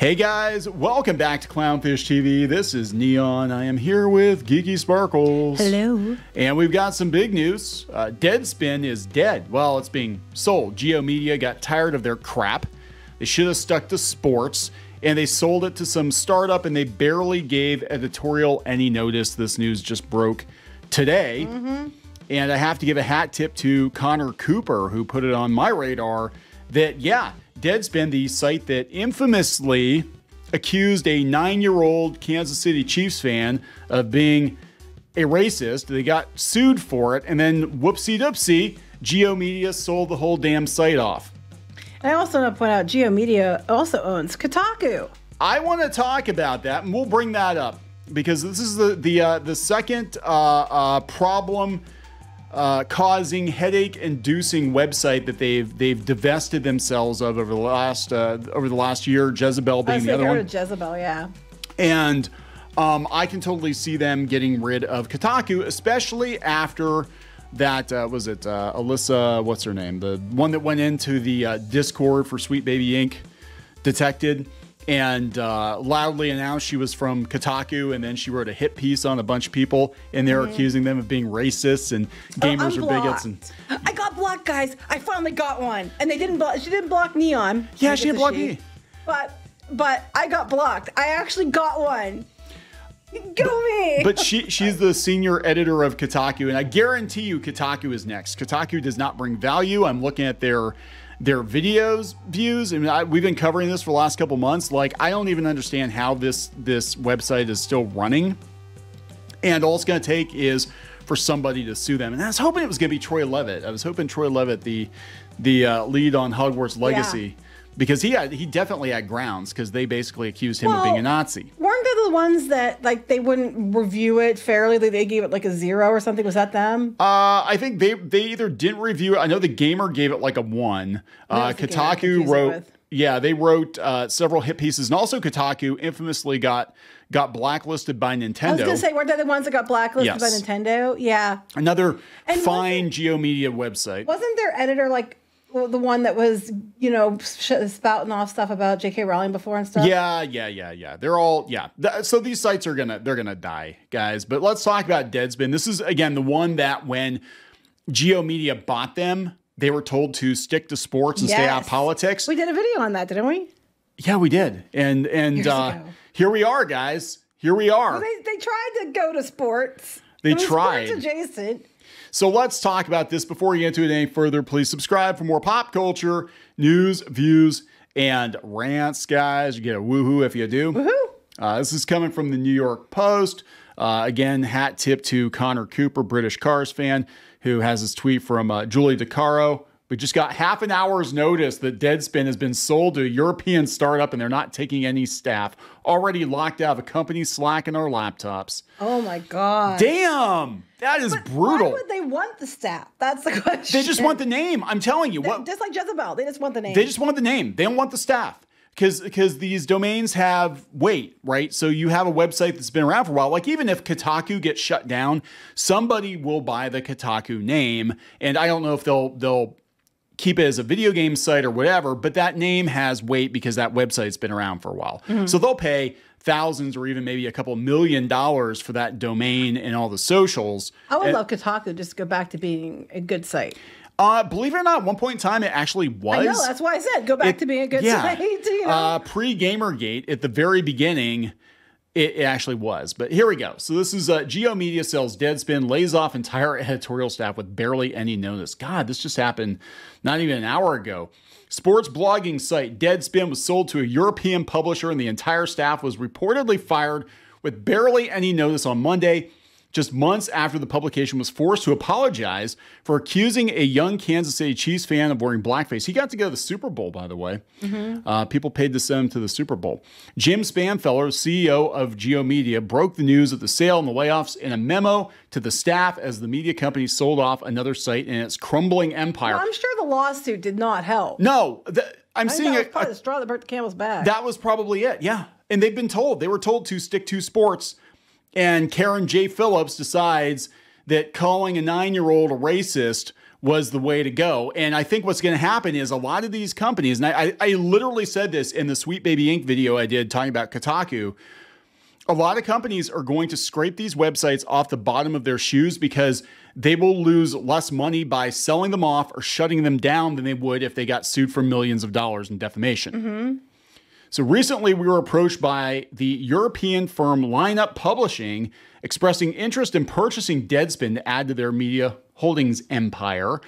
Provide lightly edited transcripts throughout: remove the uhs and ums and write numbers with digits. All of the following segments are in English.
Hey guys, welcome back to Clownfish TV. This is Neon. I am here with Geeky Sparkles. Hello. And we've got some big news. Deadspin is dead. Well, it's being sold. Geo Media got tired of their crap. They should have stuck to sports, and they sold it to some startup, and they barely gave editorial any notice. This news just broke today. And I have to give a hat tip to Connor Cooper, who put it on my radar that, yeah, Deadspin, the site that infamously accused a 9-year-old Kansas City Chiefs fan of being a racist. They got sued for it, and then whoopsie-doopsie, Geo Media sold the whole damn site off. I also want to point out Geo Media also owns Kotaku. I want to talk about that, and we'll bring that up because this is the second problem causing headache-inducing website that they've divested themselves of over the last year. Jezebel being the other one. Jezebel, yeah. And I can totally see them getting rid of Kotaku, especially after that was it Alyssa? What's her name? The one that went into the Discord for Sweet Baby Inc. detected and loudly announced she was from Kotaku, and then she wrote a hit piece on a bunch of people, and they're accusing them of being racists and gamers are bigots. And I got blocked, guys. I finally got one, and they didn't. She didn't block Neon. yeah, she didn't block me. But I got blocked. I actually got one. Go me! But she's the senior editor of Kotaku, and I guarantee you Kotaku is next. Kotaku does not bring value. I'm looking at their videos views. I mean, we've been covering this for the last couple months. Like, I don't even understand how this website is still running. And all it's going to take is for somebody to sue them. And I was hoping it was going to be Troy Levitt. I was hoping Troy Levitt, the lead on Hogwarts Legacy, because he definitely had grounds because they basically accused him of being a Nazi. Weren't they the ones that like they wouldn't review it fairly? They gave it like a 0 or something. Was that them? I think they either didn't review it. I know the Gamer gave it like a 1. Kotaku wrote, they wrote several hit pieces, and also Kotaku infamously got blacklisted by Nintendo. I was gonna say, weren't they the ones that got blacklisted by Nintendo? Yeah. Another fine Geo Media website. Wasn't their editor like the one that was, spouting off stuff about J.K. Rowling before and stuff? Yeah. They're all, so these sites they're gonna die, guys. But let's talk about Deadspin. This is, again, the one that when Geo Media bought them, they were told to stick to sports and stay out of politics. We did a video on that, didn't we? Yeah, we did. And here we are, guys. Here we are. Well, they tried to go to sports. They tried. Sports adjacent. So let's talk about this. Before we get into it any further, please subscribe for more pop culture, news, views, and rants, guys. You get a woohoo if you do. Woohoo! This is coming from the New York Post. Again, hat tip to Connor Cooper, British Cars fan, who has this tweet from Julie DeCaro. We just got half an hour's notice that Deadspin has been sold to a European startup and they're not taking any staff. Already locked out of a company slacking our laptops. Oh my God. Damn! That is brutal. Why would they want the staff? That's the question. They just want the name. I'm telling you. Just like Jezebel. They just want the name. They just want the name. They don't want the staff. Because these domains have weight, right? So you have a website that's been around for a while. Like, even if Kotaku gets shut down, somebody will buy the Kotaku name. And I don't know if they'll keep it as a video game site or whatever, but that name has weight because that website's been around for a while. So they'll pay thousands or even maybe a couple $1 million for that domain and all the socials. I would love Kotaku just to go back to being a good site. Believe it or not, at one point in time, it actually was. I know, that's why I said go back to being a good site. Pre-Gamergate, at the very beginning, it actually was. But here we go. So this is Geo Media sells Deadspin, lays off entire editorial staff with barely any notice. God, this just happened not even an hour ago. Sports blogging site Deadspin was sold to a European publisher, and the entire staff was reportedly fired with barely any notice on Monday, just months after the publication was forced to apologize for accusing a young Kansas City Chiefs fan of wearing blackface. He got to go to the Super Bowl, by the way. People paid to send him to the Super Bowl. Jim Spanfeller, CEO of Geo Media, broke the news of the sale and the layoffs in a memo to the staff as the media company sold off another site in its crumbling empire. Well, I'm sure the lawsuit did not help. No, I'm seeing it. Probably the straw that broke the camel's back. That was probably it, yeah. And they were told to stick to sports. And Karen J. Phillips decides that calling a 9-year-old a racist was the way to go. And I think what's going to happen is a lot of these companies, and I literally said this in the Sweet Baby Inc. video I did talking about Kotaku, a lot of companies are going to scrape these websites off the bottom of their shoes because they will lose less money by selling them off or shutting them down than they would if they got sued for millions of dollars in defamation. Mm-hmm. So recently we were approached by the European firm Lineup Publishing expressing interest in purchasing Deadspin to add to their media holdings empire.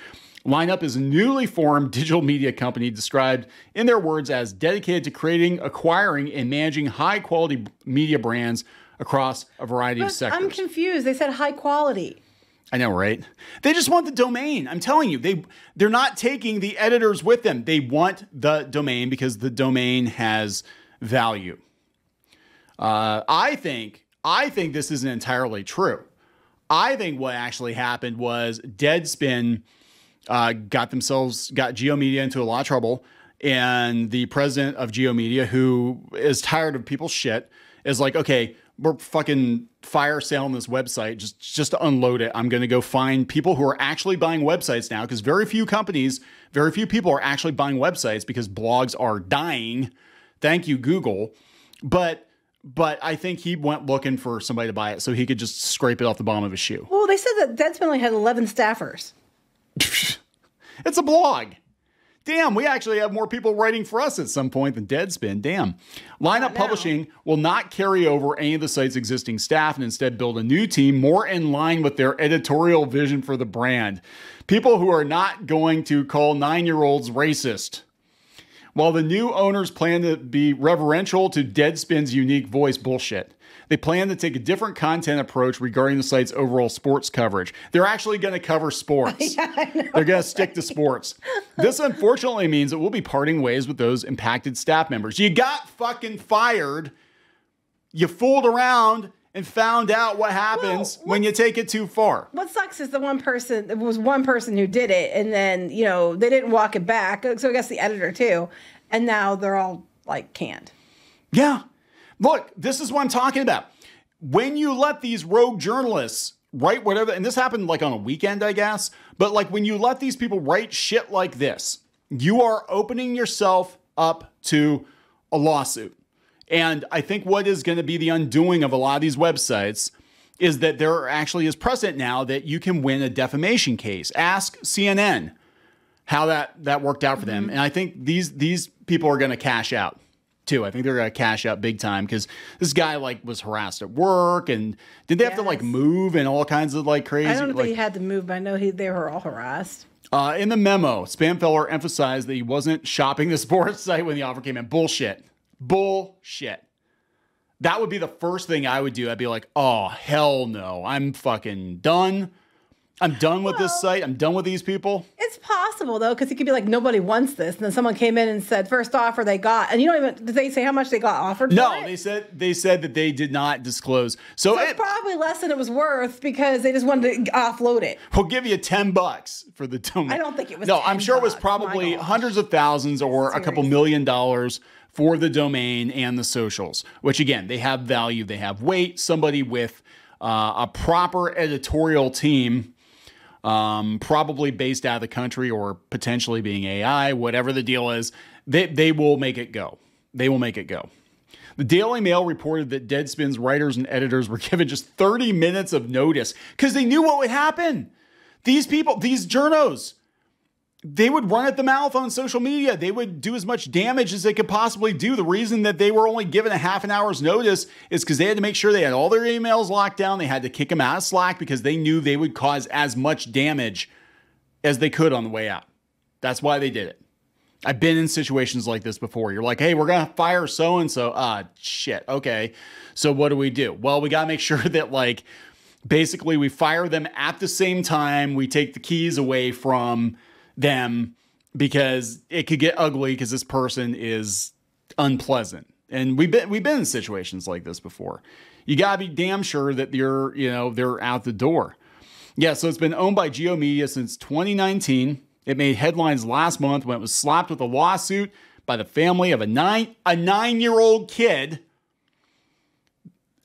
Lineup is a newly formed digital media company described in their words as dedicated to creating, acquiring, and managing high-quality media brands across a variety of sectors. I'm confused. They said high quality. I know, right? They just want the domain. I'm telling you, they're not taking the editors with them. They want the domain because the domain has value. I think this isn't entirely true. I think what actually happened was Deadspin got GeoMedia into a lot of trouble, and the president of GeoMedia, who is tired of people's shit, is like, okay, we're fucking fire selling this website just to unload it. I'm going to go find people who are actually buying websites now, because very few people are actually buying websites because blogs are dying. Thank you, Google. But I think he went looking for somebody to buy it so he could just scrape it off the bottom of his shoe. Well, they said that Deadspin only had 11 staffers. It's a blog. Damn, we actually have more people writing for us at some point than Deadspin. Damn. Lineup Publishing will not carry over any of the site's existing staff and instead build a new team more in line with their editorial vision for the brand. People who are not going to call 9-year-olds racist. While the new owners plan to be reverential to Deadspin's unique voice, bullshit. They plan to take a different content approach regarding the site's overall sports coverage. They're actually going to cover sports. Yeah, I know, They're going to stick to sports. This unfortunately means that we'll be parting ways with those impacted staff members. You got fucking fired. You fooled around and found out what happens when you take it too far. What sucks is it was one person who did it, and then, they didn't walk it back. So I guess the editor too. And now they're all like canned. Yeah. Look, this is what I'm talking about. When you let these rogue journalists write whatever, and this happened like on a weekend, I guess, but like when you let these people write shit like this, you are opening yourself up to a lawsuit. And I think what is going to be the undoing of a lot of these websites is that there actually is precedent now that you can win a defamation case. Ask CNN how that worked out for them. And I think these people are going to cash out too. I think they're going to cash out big time because this guy was harassed at work, and did they have to move and all kinds of crazy? I don't know if he had to move, but I know they were all harassed. In the memo, Spamfeller emphasized that he wasn't shopping the sports site when the offer came in. Bullshit. That would be the first thing I would do. I'd be like, oh, hell no. I'm fucking done. I'm done with this site. I'm done with these people. It's possible, though, because it could be like nobody wants this. And then someone came in and said, first offer they got. And did they say how much they got offered for it? They said that they did not disclose. So it's probably less than it was worth because they just wanted to offload it. We'll give you $10 for the domain. I don't think it was No, I'm sure it was probably hundreds of thousands or a couple $1 million for the domain and the socials, which again, they have value. They have weight. Somebody with a proper editorial team, probably based out of the country or potentially being AI, whatever the deal is, they will make it go. They will make it go. The Daily Mail reported that Deadspin's writers and editors were given just 30 minutes of notice because they knew what would happen. These people, these journos, they would run at the mouth on social media. They would do as much damage as they could possibly do. The reason that they were only given a half an hour's notice is because they had to make sure they had all their emails locked down. They had to kick them out of Slack because they knew they would cause as much damage as they could on the way out. That's why they did it. I've been in situations like this before. You're like, hey, we're going to fire so-and-so. Shit. Okay. So what do? Well, we got to make sure that basically we fire them at the same time. We take the keys away from them because it could get ugly because this person is unpleasant. And we've been in situations like this before. You got to be damn sure that they're out the door. Yeah, so it's been owned by GeoMedia since 2019. It made headlines last month when it was slapped with a lawsuit by the family of a 9-year-old kid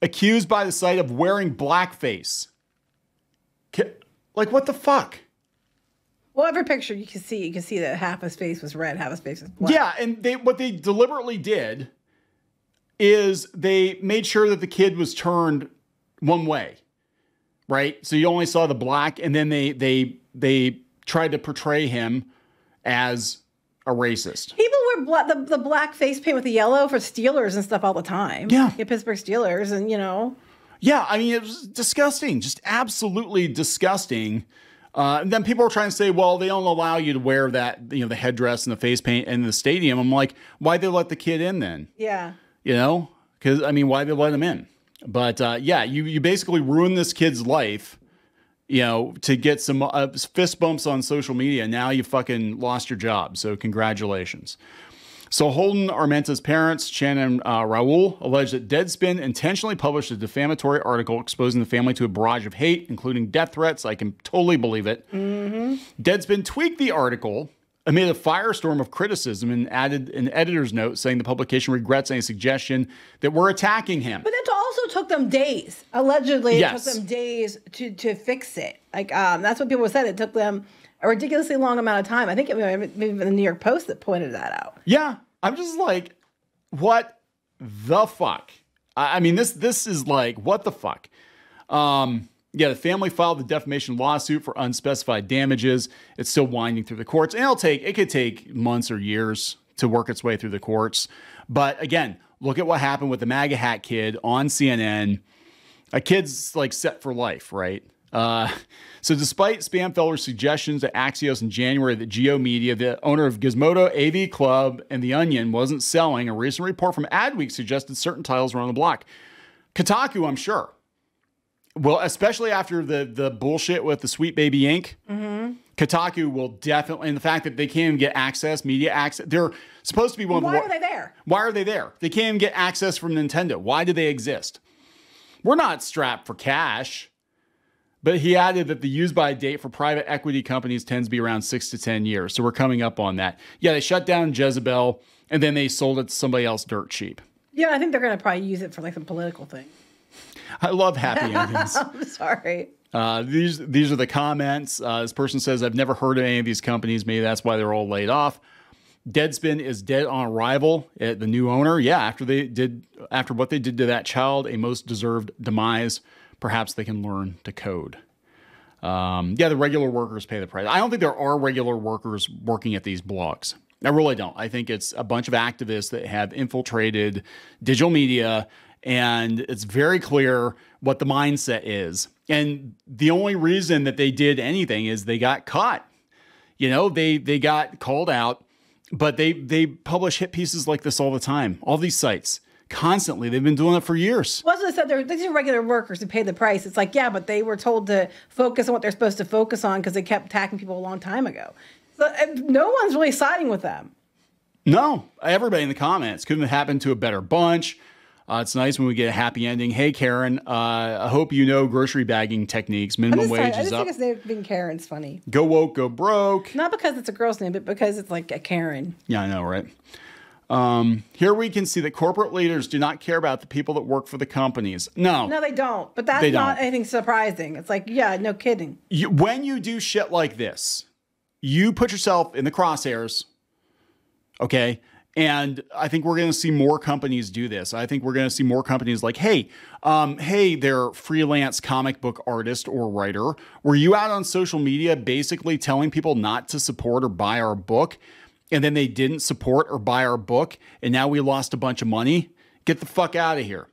accused by the site of wearing blackface. What the fuck? Well, every picture you can see that half his face was red, half his face was black. Yeah, and what they deliberately did is they made sure that the kid was turned one way, right? So you only saw the black, and then they tried to portray him as a racist. People wear the black face paint with the yellow for Steelers and stuff all the time. Yeah. Pittsburgh Steelers, and Yeah, I mean, it was disgusting, just absolutely disgusting. And then people are trying to say, well, they don't allow you to wear that, the headdress and the face paint in the stadium. I'm like, why'd they let the kid in then? Yeah. Because, why'd they let him in? But yeah, you basically ruined this kid's life, to get some fist bumps on social media. Now you fucking lost your job. So congratulations. So Holden Armenta's parents, Chan and Raul, alleged that Deadspin intentionally published a defamatory article exposing the family to a barrage of hate, including death threats. I can totally believe it. Mm-hmm. Deadspin tweaked the article amid a firestorm of criticism and added an editor's note saying the publication regrets any suggestion that we're attacking him. But that also took them days. Allegedly, Yes. It took them days to fix it. That's what people said. It took them a ridiculously long amount of time. I think maybe the New York Post that pointed that out. Yeah, I'm just like, what the fuck? I mean, this is like, what the fuck? Yeah, the family filed the defamation lawsuit for unspecified damages. It's still winding through the courts, and it could take months or years to work its way through the courts. But again, look at what happened with the MAGA hat kid on CNN. A kid's like set for life, right? So despite Spamfeller's suggestions to Axios in January that Geo Media, the owner of Gizmodo, AV Club, and The Onion, wasn't selling, a recent report from Adweek suggested certain titles were on the block. Kotaku, I'm sure. Well, especially after the bullshit with the Sweet Baby Inc. Mm-hmm. Kotaku will definitely, and the fact that they can't even get media access. They're supposed to be one of the... Why are they there? Why are they there? They can't even get access from Nintendo. Why do they exist? We're not strapped for cash. But he added that the use-by date for private equity companies tends to be around 6 to 10 years. So we're coming up on that. Yeah, they shut down Jezebel, and then they sold it to somebody else dirt cheap. Yeah, I think they're going to probably use it for like some political thing. I love happy endings. I'm sorry. These are the comments. This person says, I've never heard of any of these companies. Maybe that's why they're all laid off. Deadspin is dead on arrival at the new owner. Yeah, after what they did to that child, a most deserved demise. Perhaps they can learn to code. Yeah, the regular workers pay the price. I don't think there are regular workers working at these blogs. I really don't. I think it's a bunch of activists that have infiltrated digital media, and it's very clear what the mindset is. And the only reason that they did anything is they got caught. They got called out, but they publish hit pieces like this all the time. All these sites. Constantly. They've been doing it for years. Well, as I said, these are regular workers who pay the price. It's like, yeah, but they were told to focus on what they're supposed to focus on because they kept attacking people a long time ago. So no one's really siding with them. No. Everybody in the comments. Couldn't have happened to a better bunch. It's nice when we get a happy ending. Hey, Karen, I hope you know grocery bagging techniques. Minimum wage is up. I just think his name being Karen's funny. Go woke, go broke. Not because it's a girl's name, but because it's like a Karen. Yeah, I know, right? Here we can see that corporate leaders do not care about the people that work for the companies. No, they don't. But that's not anything surprising. It's like, yeah, no kidding. When you do shit like this, you put yourself in the crosshairs. Okay. And I think we're going to see more companies do this. I think we're going to see more companies like, hey, they're freelance comic book artist or writer. Were you out on social media basically telling people not to support or buy our book? And then they didn't support or buy our book, and now we lost a bunch of money. Get the fuck out of here.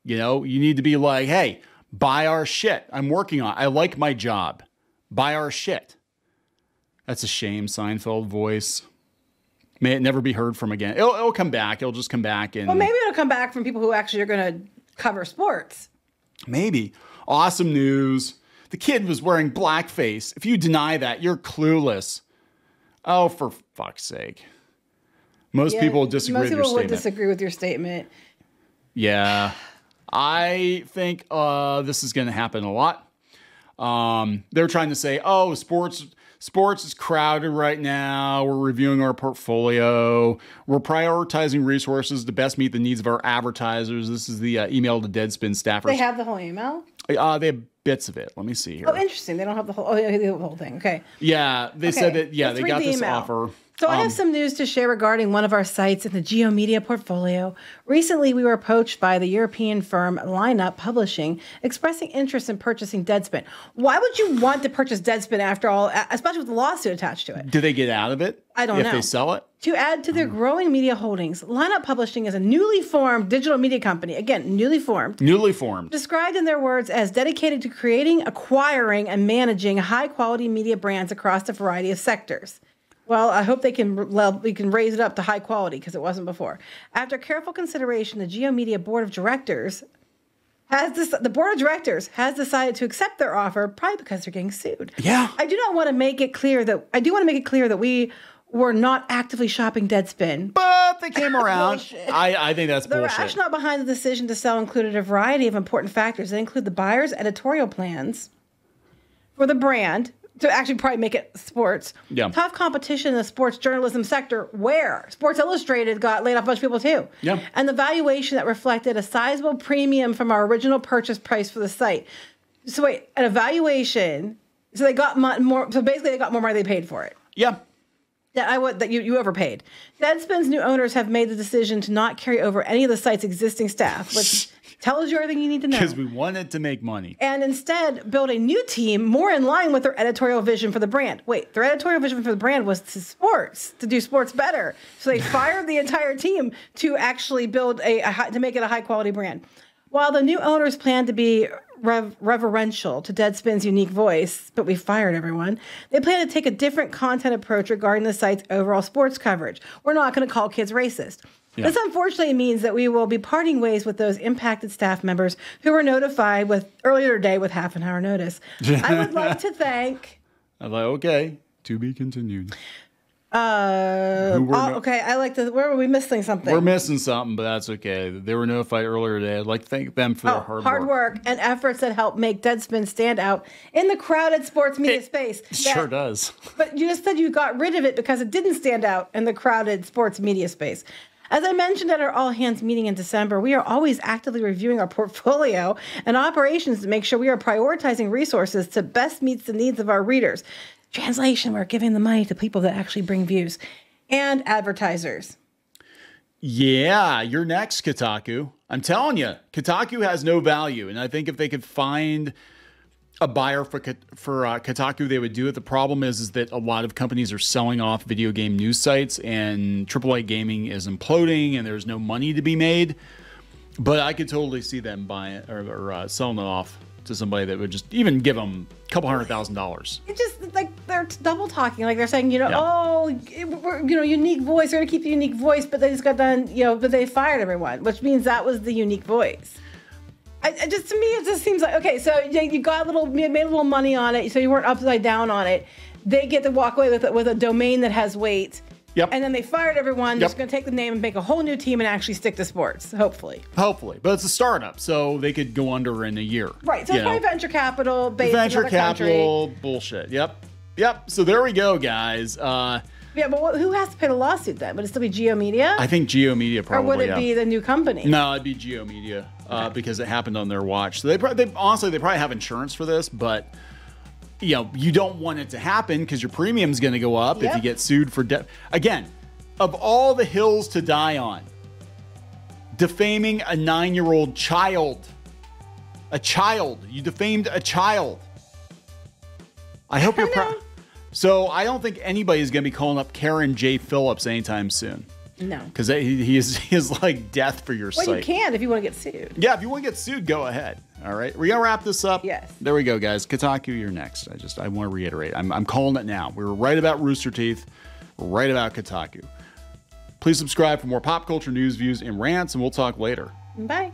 You need to be like, hey, buy our shit. I'm working on it. I like my job. Buy our shit. That's a shame, Seinfeld voice. May it never be heard from again. It'll come back. It'll just come back. Well, maybe it'll come back from people who actually are going to cover sports. Maybe. Awesome news. The kid was wearing blackface. If you deny that, you're clueless. Oh, for fuck's sake. Most people disagree with your statement. Most people would disagree with your statement. Yeah. I think this is going to happen a lot. They're trying to say, oh, sports is crowded right now. We're reviewing our portfolio. We're prioritizing resources to best meet the needs of our advertisers. This is the email to Deadspin staffers. They have the whole email? They have bits of it. Let me see here. Oh, interesting. They don't have the whole. Oh, yeah, the whole thing. Okay. Yeah, they said that. Yeah, Let's they read got the this email. offer. So I have some news to share regarding one of our sites in the Geo Media portfolio. Recently, we were approached by the European firm Lineup Publishing, expressing interest in purchasing Deadspin. Why would you want to purchase Deadspin after all, especially with the lawsuit attached to it? Do they get out of it? I don't know. If they sell it? To add to their growing media holdings, Lineup Publishing is a newly formed digital media company. Again, newly formed. Newly formed. Described in their words as dedicated to creating, acquiring, and managing high-quality media brands across a variety of sectors. Well, I hope we can raise it up to high quality because it wasn't before. After careful consideration, the Geo Media Board of Directors has decided to accept their offer, probably because they're getting sued. Yeah. I do want to make it clear that we were not actively shopping Deadspin. But they came around. Bullshit. I think that's The bullshit. rationale behind the decision to sell included a variety of important factors. They include the buyer's editorial plans for the brand, to actually probably make it sports. Yeah. Tough competition in the sports journalism sector, where Sports Illustrated got laid off a bunch of people too. Yeah. And the valuation that reflected a sizable premium from our original purchase price for the site. So wait, an evaluation. So they got more. So basically, they got more money they paid for it. Yeah. That you overpaid. Deadspin's new owners have made the decision to not carry over any of the site's existing staff, which tells you everything you need to know. Because we wanted to make money. And instead build a new team more in line with their editorial vision for the brand. Wait, their editorial vision for the brand was to do sports better. So they fired the entire team to actually build to make it a high quality brand. While the new owners plan to be reverential to Deadspin's unique voice, but we fired everyone, they plan to take a different content approach regarding the site's overall sports coverage. We're not going to call kids racist. Yeah. This unfortunately means that we will be parting ways with those impacted staff members who were notified earlier today with half an hour notice. I would like to thank... I'm like, okay, to be continued. Okay, I like to... Where were we missing something? We're missing something, but that's okay. They were notified earlier today. I'd like to thank them for their hard work and efforts that help make Deadspin stand out in the crowded sports media space. Sure does. But you just said you got rid of it because it didn't stand out in the crowded sports media space. As I mentioned at our all-hands meeting in December, we are always actively reviewing our portfolio and operations to make sure we are prioritizing resources to best meet the needs of our readers. Translation, we're giving the money to people that actually bring views. And advertisers. Yeah, you're next, Kotaku. I'm telling you, Kotaku has no value. And I think if they could find a buyer for Kotaku, they would do it. The problem is that a lot of companies are selling off video game news sites, and AAA gaming is imploding, and there's no money to be made. But I could totally see them buying or selling it off to somebody that would just even give them a couple $100,000. It's just like they're double talking, like they're saying, we're, unique voice. We're gonna keep the unique voice, but they just got done, but they fired everyone, which means that was the unique voice. To me, it just seems like, okay, so you made a little money on it, so you weren't upside down on it. They get to walk away with a domain that has weight. Yep. And then they fired everyone. They're just going to take the name and make a whole new team and actually stick to sports, hopefully. Hopefully. But it's a startup, so they could go under in a year. Right. So it's probably venture capital based in venture another capital country. Bullshit. Yep. So there we go, guys. Yeah, but who has to pay the lawsuit then? Would it still be Geo Media? I think Geo Media probably. Or would it be the new company? No, it'd be Geo Media because it happened on their watch. So they honestly probably have insurance for this, but you don't want it to happen because your premium's going to go up if you get sued for again. Of all the hills to die on, defaming a 9-year-old child. A child. You defamed a child. I hope you're proud. So I don't think anybody's going to be calling up Karen J. Phillips anytime soon. No. Because he is like death for your site. Well, you can if you want to get sued. Yeah, if you want to get sued, go ahead. All right. We're going to wrap this up. Yes. There we go, guys. Kotaku, you're next. I want to reiterate. I'm calling it now. We were right about Rooster Teeth. We're right about Kotaku. Please subscribe for more pop culture news, views, and rants, and we'll talk later. Bye.